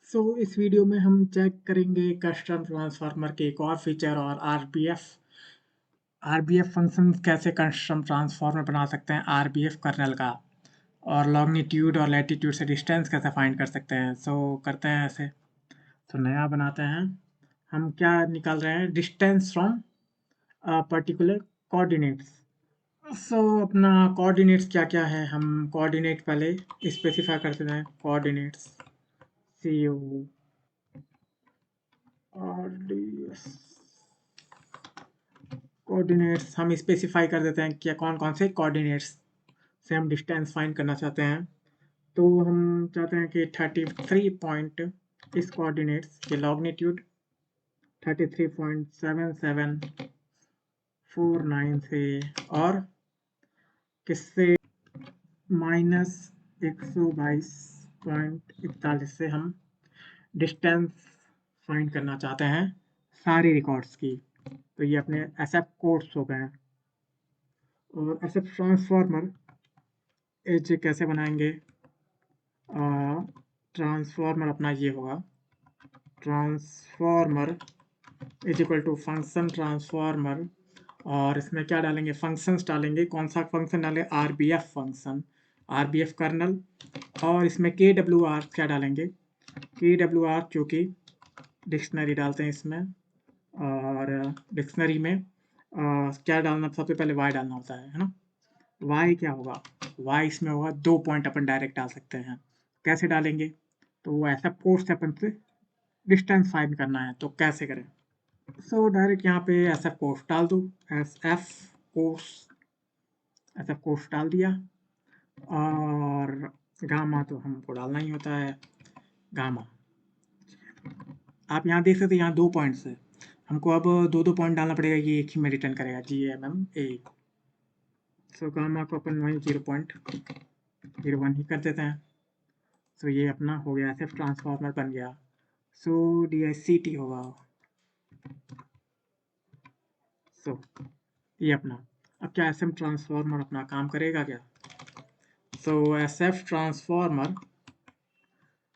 इस वीडियो में हम चेक करेंगे कस्टम ट्रांसफार्मर के एक और फीचर और आरबीएफ फंक्शन कैसे कस्टम ट्रांसफार्मर बना सकते हैं आरबीएफ कर्नल का और लॉन्गिट्यूड और लैटिट्यूड से डिस्टेंस कैसे फाइंड कर सकते हैं। करते हैं ऐसे। नया बनाते हैं। हम क्या निकाल रहे हैं, डिस्टेंस फ्रॉम पर्टिकुलर कोऑर्डिनेट्स। अपना कोऑर्डिनेट्स क्या क्या है, हम कोऑर्डिनेट पहले स्पेसिफाई करते हैं। Coordinates C O R D S coordinates हम स्पेसिफाई कर देते हैं कि कौन कौन से कोऑर्डिनेट्स से हम डिस्टेंस फाइंड करना चाहते हैं। तो हम चाहते हैं कि 33 पॉइंट इस कोऑर्डिनेट्स के लॉग्निट्यूड 33.7749 से और किससे -122.41 से हम डिस्टेंस फाइंड करना चाहते हैं सारी रिकॉर्ड्स की। तो ये अपने एसएफ कोड्स हो गए हैं। और एसएफ ट्रांसफार्मर एज कैसे बनाएंगे, ट्रांसफार्मर अपना ये होगा, transformer is equal to function transformer. और इसमें क्या डालेंगे, फंक्शंस डालेंगे। कौन सा फंक्शन डालें, आरबीएफ फंक्शन, आरबीएफ कर्नल। और इसमें के डब्ल्यू आर क्या डालेंगे, के डब्ल्यू आर जो कि डिक्शनरी डालते हैं इसमें। और डिक्शनरी में क्या डालना, सबसे पहले वाई डालना होता है ना। वाई क्या होगा, वाई इसमें होगा 2 पॉइंट अपन डायरेक्ट डाल सकते हैं। कैसे डालेंगे, तो वो ऐसा कोर्स से अपन से डिस्टेंस फाइंड करना है, तो कैसे करें। डायरेक्ट यहाँ पे एस एफ कोर्स डाल दो, एस एफ कोर्स डाल दिया। और गामा तो हमको डालना ही होता है, गामा। आप यहाँ देख सकते हैं, यहाँ 2 पॉइंट्स है, हमको अब 2 पॉइंट डालना पड़ेगा, ये एक ही में रिटर्न करेगा, GMM ए। गामा को अपन वहीं 0.01 ही कर देते हैं। ये अपना हो गया, एस एफ ट्रांसफार्मर बन गया। DICT होगा। ये अपना अब क्या एस एम ट्रांसफार्मर अपना काम करेगा क्या। एस एफ ट्रांसफार्मर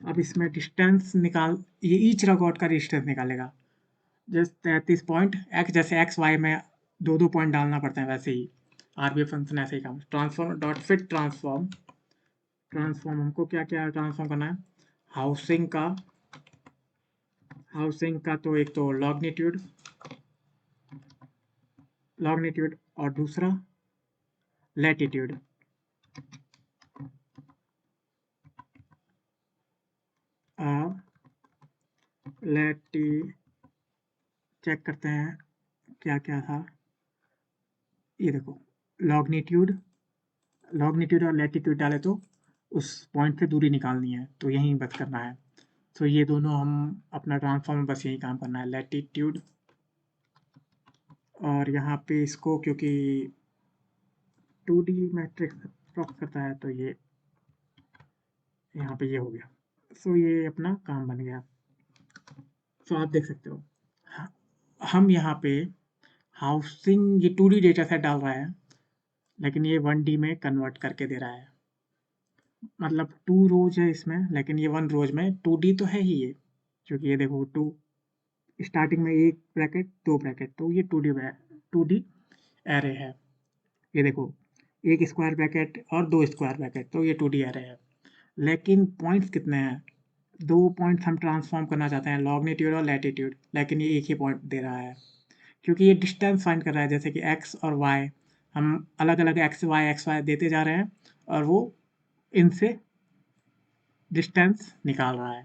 अब इसमें डिस्टेंस निकाल, ये ईच रिकॉर्ड का डिस्टेंस निकालेगा। जैसे 33 पॉइंट एक्स, जैसे एक्स वाई में 2 पॉइंट डालना पड़ता है, वैसे ही आरबीएफ फंक्शन ऐसे ही काम। ट्रांसफॉर्म डॉट फिट ट्रांसफॉर्म हमको क्या क्या ट्रांसफॉर्म करना है, हाउसिंग का तो एक तो लॉग्निट्यूड और दूसरा लैटिट्यूड। चेक करते हैं क्या क्या था। ये देखो, लॉग्निट्यूड और लैटिट्यूड डाले तो उस पॉइंट से दूरी निकालनी है, तो यहीं बस करना है। ये दोनों हम अपना ट्रांसफॉर्म बस यही काम करना है, लैटिट्यूड। और यहाँ पे इसको क्योंकि 2D मैट्रिक्स अप्रोक्स करता है, तो ये यहाँ पे ये हो गया। ये अपना काम बन गया। आप देख सकते हो, हम यहाँ पे हाउसिंग, ये 2D डेटा सेट डाल रहा है, लेकिन ये 1D में कन्वर्ट करके दे रहा है। मतलब 2 रोज है इसमें, लेकिन ये 1 रोज में 2D तो है ही ये, क्योंकि ये देखो 2 स्टार्टिंग में 1 ब्रैकेट 2 ब्रैकेट, तो ये 2D एरे है। ये देखो 1 स्क्वायर ब्रैकेट और 2 स्क्वायर ब्रैकेट, तो ये 2D एरे है। लेकिन पॉइंट्स कितने हैं, 2 पॉइंट्स हम ट्रांसफॉर्म करना चाहते हैं, लॉग्निट्यूड और लैटिट्यूड, लेकिन ये एक ही पॉइंट दे रहा है, क्योंकि ये डिस्टेंस फाइंड कर रहा है। जैसे कि एक्स और वाई, हम अलग अलग एक्स वाई देते जा रहे हैं, और वो इनसे डिस्टेंस निकाल रहा है।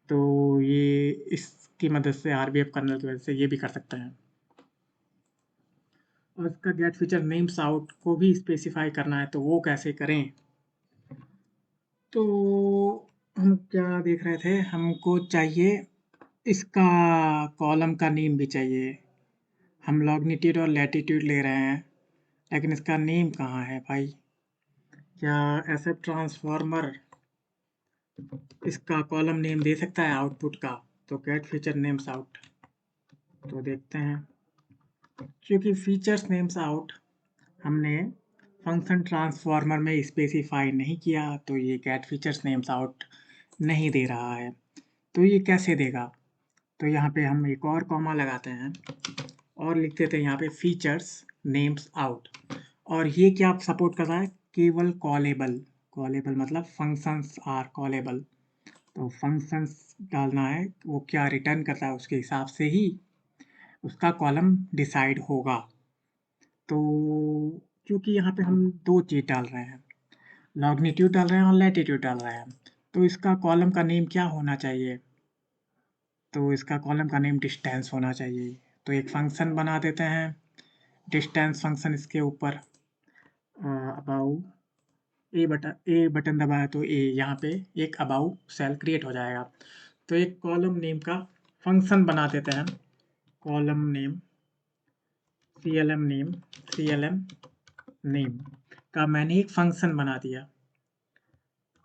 तो ये इसकी मदद से, आरबीएफ कर्नल की वजह से ये भी कर सकते हैं। और इसका गेट फीचर नेम्स आउट को भी स्पेसिफाई करना है, तो वो कैसे करें। तो हम क्या देख रहे थे, हमको चाहिए इसका कॉलम का नेम भी चाहिए। हम लॉग्निट्यूड और लैटिट्यूड ले रहे हैं, लेकिन इसका नेम कहाँ है भाई। क्या एसएफ ट्रांसफार्मर इसका कॉलम नेम दे सकता है आउटपुट का, तो गेट फीचर नेम्स आउट। तो देखते हैं, क्योंकि फीचर्स नेम्स आउट हमने फंक्शन ट्रांसफार्मर में स्पेसिफाई नहीं किया, तो ये गेट फीचर्स नेम्स आउट नहीं दे रहा है। तो ये कैसे देगा, तो यहाँ पे हम एक और कॉमा लगाते हैं और लिख देते हैं यहाँ पे फीचर्स नेम्स आउट। और ये क्या सपोर्ट कर रहा है, केवल कॉलेबल। कॉलेबल मतलब फंक्शंस आर कॉलेबल, तो फंक्शंस डालना है, वो क्या रिटर्न करता है उसके हिसाब से ही उसका कॉलम डिसाइड होगा। तो क्योंकि यहाँ पे हम दो चीज़ डाल रहे हैं, लॉन्गिट्यूड डाल रहे हैं और लैटिट्यूड डाल रहे हैं, तो इसका कॉलम का नेम क्या होना चाहिए, तो इसका कॉलम का नेम डिस्टेंस होना चाहिए। तो एक फंक्शन बना देते हैं, डिस्टेंस फंक्शन, इसके ऊपर अबाउ ए बटन दबाया तो ए यहाँ पे एक अबाउ सेल क्रिएट हो जाएगा। तो एक कॉलम नेम का फंक्शन बना देते हैं, कॉलम नेम CLM नेम का मैंने एक फंक्शन बना दिया।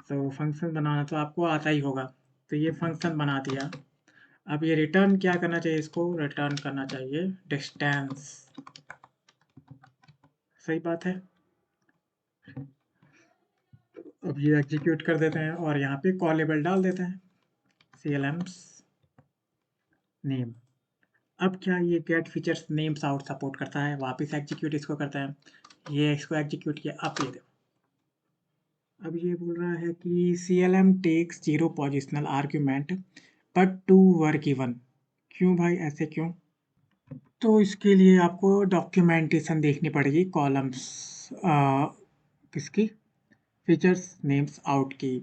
तो फंक्शन बनाना तो आपको आता ही होगा, तो ये फंक्शन बना दिया। अब ये रिटर्न क्या करना चाहिए, इसको रिटर्न करना चाहिए डिस्टेंस, सही बात है। अब ये एग्जीक्यूट कर देते हैं और यहाँ पे कॉलेबल डाल देते हैं CLMs नेम। अब क्या ये get features names out support करता है, वापस एग्जीक्यूट इसको करता है, ये इसको एग्जीक्यूट किया। अब ये देखो, अब ये बोल रहा है कि CLM takes 0 positional argument but 2 were given. क्यों भाई, ऐसे क्यों? तो इसके लिए आपको डॉक्यूमेंटेशन देखनी पड़ेगी कॉलम्स किसकी, फीचर्स नेम्स आउट की।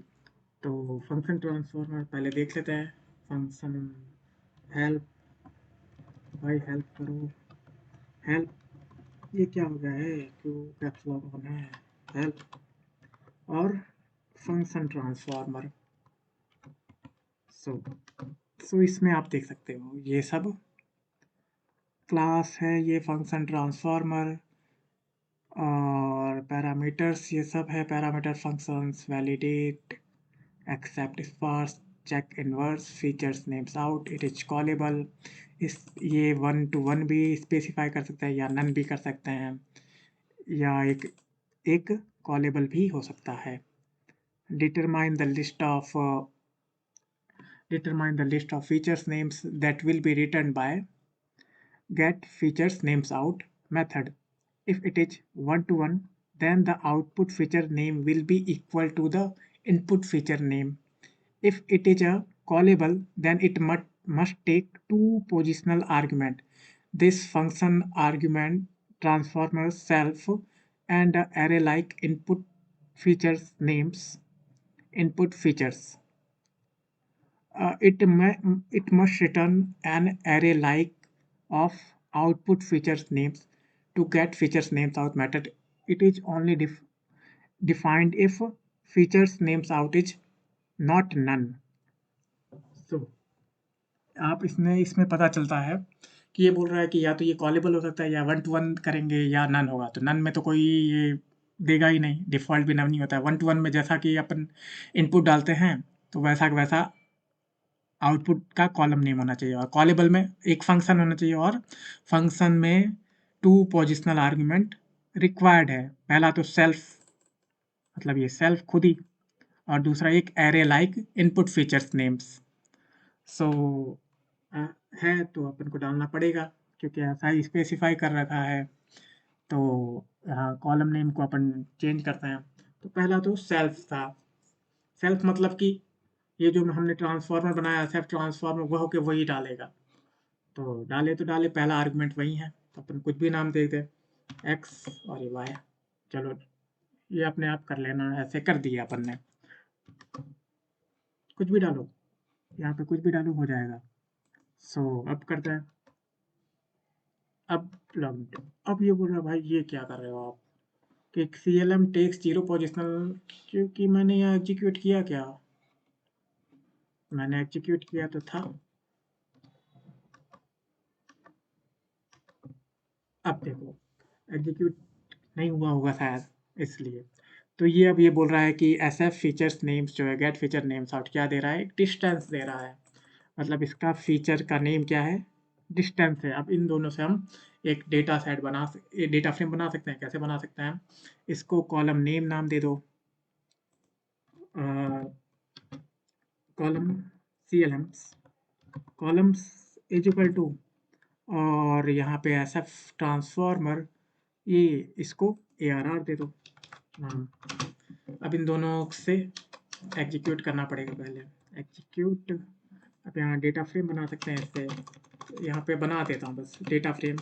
तो फंक्शन ट्रांसफॉर्मर पहले देख लेते हैं, फंक्शन हेल्प, भाई हेल्प करो, हेल्प, ये क्या हो गया है, क्यों कैप्स लॉक ऑन है, हेल्प और फंक्शन ट्रांसफॉर्मर। सो इसमें आप देख सकते हो ये सब क्लास है, ये फंक्शन ट्रांसफॉर्मर और पैरामीटर्स ये सब है, parameter functions, validate, accept sparse, check inverse, features names out, it is callable. इस ये 1 to 1 भी स्पेसिफाई कर सकते हैं या नन भी कर सकते हैं, या एक कॉलेबल भी हो सकता है। Determine the list of features names that will be return by get features names out method. If it is 1 to 1, then the output feature name will be equal to the input feature name. If it is a callable, then it must take two positional argument. This function argument transforms self and array like input features names input features. It must return an array like of output features names to get features names out method. It is only defined if features names out is not none. So आप इसमें पता चलता है कि ये बोल रहा है कि या तो ये कॉलेबल हो सकता है या 1 to 1 करेंगे या नन होगा। तो नन में तो कोई ये देगा ही नहीं, डिफ़ॉल्ट भी नन नहीं होता है। 1 to 1 में जैसा कि अपन इनपुट डालते हैं तो वैसा का वैसा आउटपुट का कॉलम नेम होना चाहिए, और कॉलेबल में एक फंक्शन होना चाहिए और फंक्शन में 2 पोजिशनल आर्ग्यूमेंट रिक्वायर्ड है। पहला तो सेल्फ, मतलब ये सेल्फ खुद ही, और दूसरा एक array like input features names. So है तो अपन को डालना पड़ेगा क्योंकि ऐसा ही स्पेसिफाई कर रखा है। तो यहाँ कॉलम नेम को अपन चेंज करते हैं। तो पहला तो सेल्फ था, सेल्फ मतलब कि ये जो हमने ट्रांसफॉर्मर बनाया, सेल्फ ट्रांसफॉर्मर वह होके वही डालेगा। तो डाले पहला आर्गुमेंट वही है, तो अपन कुछ भी नाम दे दे, एक्स और ये वाई। चलो ये अपने आप कर लेना, ऐसे कर दिया अपन ने, कुछ भी डालो, यहाँ पे कुछ भी डालो हो जाएगा। सो अब करते हैं, अब लॉग। अब ये बोल रहा भाई ये क्या कर रहे हो आप, कि CLM टेक्स 0 पोजिशनल, क्योंकि मैंने यहाँ एग्जीक्यूट किया, क्या मैंने एग्जीक्यूट किया तो था। अब देखो एग्जीक्यूट नहीं हुआ होगा शायद, इसलिए। तो ये अब ये बोल रहा है कि SF फीचर्स नेम्स जो है, गेट फीचर नेम्स आउट क्या दे रहा है, एक डिस्टेंस दे रहा है। मतलब इसका फीचर का नेम क्या है, डिस्टेंस है। अब इन दोनों से हम एक डेटा सेट डेटा फ्रेम बना सकते हैं। कैसे बना सकते हैं, इसको कॉलम नेम नाम दे दो, column CLMs columns is equal to और यहाँ पे SF ट्रांसफॉर्मर ये इसको ARR दे दो। अब इन दोनों से एग्जीक्यूट करना पड़ेगा पहले। एग्जीक्यूट, अब यहाँ डेटा फ्रेम बना सकते हैं इससे, यहाँ पे बना देता हूँ बस डेटा फ्रेम।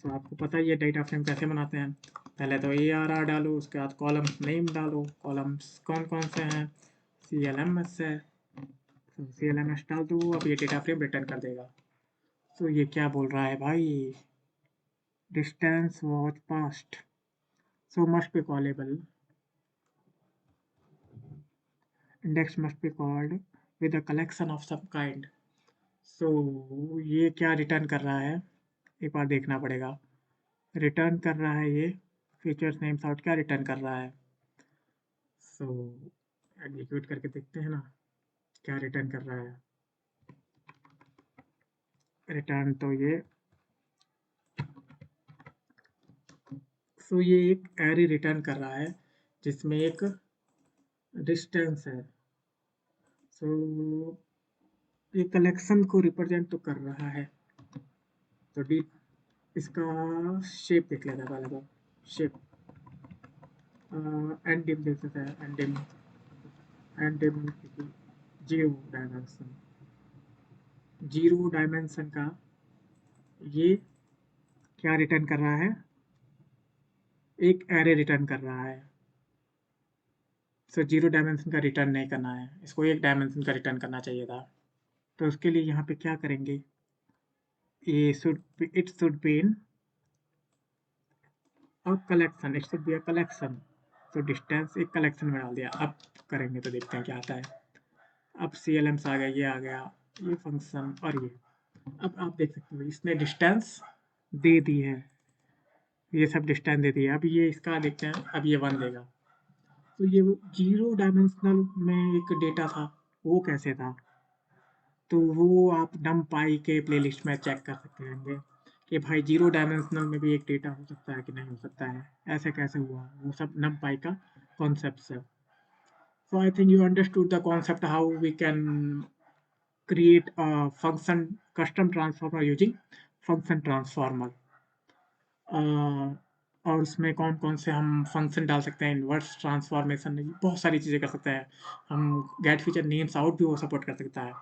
तो आपको पता ही है डेटा फ्रेम कैसे बनाते हैं। पहले तो ARR डालो, उसके बाद कॉलम्स नेम डालो। कॉलम्स कौन कौन से हैं, CLMS है, CLMS डाल दो। अब ये डेटा फ्रेम रिटर्न कर देगा। तो ये क्या बोल रहा है भाई, distance watch past so must be callable, index must be called with a collection of some kind। so ये क्या रिटर्न कर रहा है, एक बार देखना पड़ेगा। रिटर्न कर रहा है ये फीचर्स नेम्स आउट, क्या रिटर्न कर रहा है। सो एग्जीक्यूट करके देखते हैं ना क्या रिटर्न कर रहा है। रिटर्न तो ये ये एक एरे रिटर्न कर रहा है जिसमें एक डिस्टेंस है। ये कलेक्शन को रिप्रेजेंट तो कर रहा है। तो डी इसका शेप देख लेता है पहले तो। शेप एंडिम देख सकते हैं, एंडिम जीरो डायमेंशन का ये क्या रिटर्न कर रहा है, एक एरे रिटर्न कर रहा है। जीरो डायमेंशन का रिटर्न नहीं करना है, इसको एक डायमेंशन का रिटर्न करना चाहिए था। तो उसके लिए यहाँ पे क्या करेंगे, ये it should be in a collection, it should be a collection. तो डिस्टेंस एक कलेक्शन में डाल दिया। अब करेंगे तो देखते हैं क्या आता है। अब CLMs आ गया, ये आ गया, ये फंक्शन और ये। अब आप देख सकते हो इसने डिस्टेंस दे दी है, ये सब डिस्टेंस दे दी है। अब ये इसका देखते हैं, अब ये 1 देगा। तो ये जीरो डायमेंशनल में एक डेटा था, वो कैसे था, तो वो आप NumPy के प्लेलिस्ट में चेक कर सकते हैं कि भाई जीरो डायमेंशनल में भी एक डेटा हो सकता है कि नहीं हो सकता है, ऐसे कैसे हुआ। वो सब NumPy का कॉन्सेप्ट है। So I think you understood the concept how we can create a function custom transformer using function transformer। और उसमें कौन कौन से हम फंक्शन डाल सकते हैं, इन्वर्स ट्रांसफॉर्मेशन, बहुत सारी चीज़ें कर सकते हैं हम। गेट फीचर नेम्स आउट भी वो सपोर्ट कर सकता है।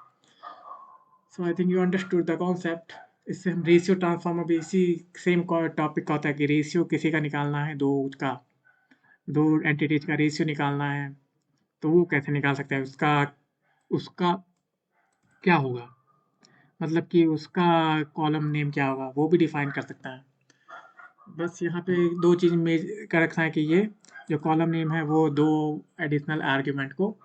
So I think you understood the concept. इससे हम रेशियो ट्रांसफॉर्मर भी इसी सेम टॉपिक का होता है कि रेशियो किसी का निकालना है, दो एंटिटीज का रेशियो निकालना है, तो वो कैसे निकाल सकते हैं, उसका उसका क्या होगा, मतलब कि उसका कॉलम नेम क्या होगा, वो भी डिफाइन कर सकता है। बस यहाँ पे दो चीज़ में का रखना है कि ये जो कॉलम नेम है वो दो एडिशनल आर्ग्यूमेंट को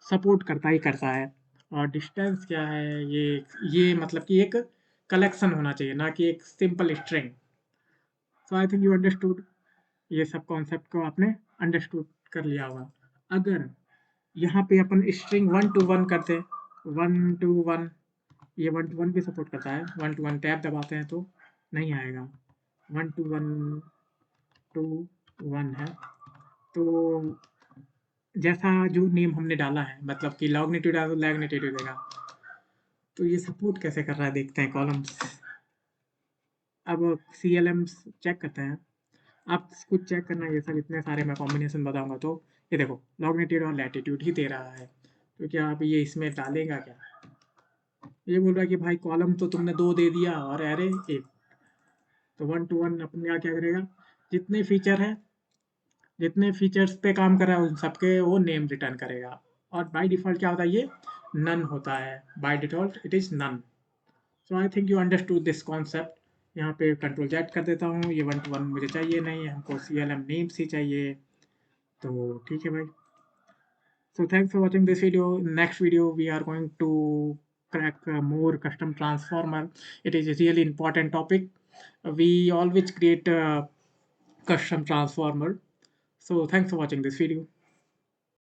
सपोर्ट करता ही करता है। और डिस्टेंस क्या है, ये मतलब कि एक कलेक्शन होना चाहिए, ना कि एक simple string. So I think you understood, ये सब कॉन्सेप्ट को आपने अंडरस्टूड कर लिया होगा। अगर यहाँ पे अपन स्ट्रिंग 1 to 1 करते, 1 to 1, ये 1 to 1 भी सपोर्ट करता है। 1 to 1 टैब दबाते हैं तो नहीं आएगा, 1 to 1 to 1 है। तो जैसा जो नेम हमने डाला है, मतलब कि लॉगनेटिव डालो लैगनेटिव देगा। तो ये सपोर्ट कैसे कर रहा है देखते हैं कॉलम्स। अब CLMs चेक करते हैं, आप कुछ चेक करना, ये सब इतने सारे मैं कॉम्बिनेशन बताऊंगा। तो ये देखो लॉगनेटिव और लैटिट्यूड ही दे रहा है, तो क्या आप ये इसमें डालेगा क्या। ये बोल रहा है कि भाई कॉलम तो तुमने 2 दे दिया और एरे 1। तो 1 to 1 अपने यहाँ क्या करेगा, जितने फीचर है, जितने फीचर्स पे काम कर रहा है उन सबके वो नेम रिटर्न करेगा। और बाय डिफ़ॉल्ट क्या होता है, ये नन होता है, by default it is none. So I think you understood this concept. यहाँ पे कंट्रोल Z कर देता हूँ, ये 1 to 1 मुझे चाहिए नहीं, हमको CLM नेम्स ही चाहिए। तो ठीक है भाई। So thanks for watching this video. In next video we are going to crack more custom transformer. It is a really important topic. We always create custom transformer. So thanks for watching this video.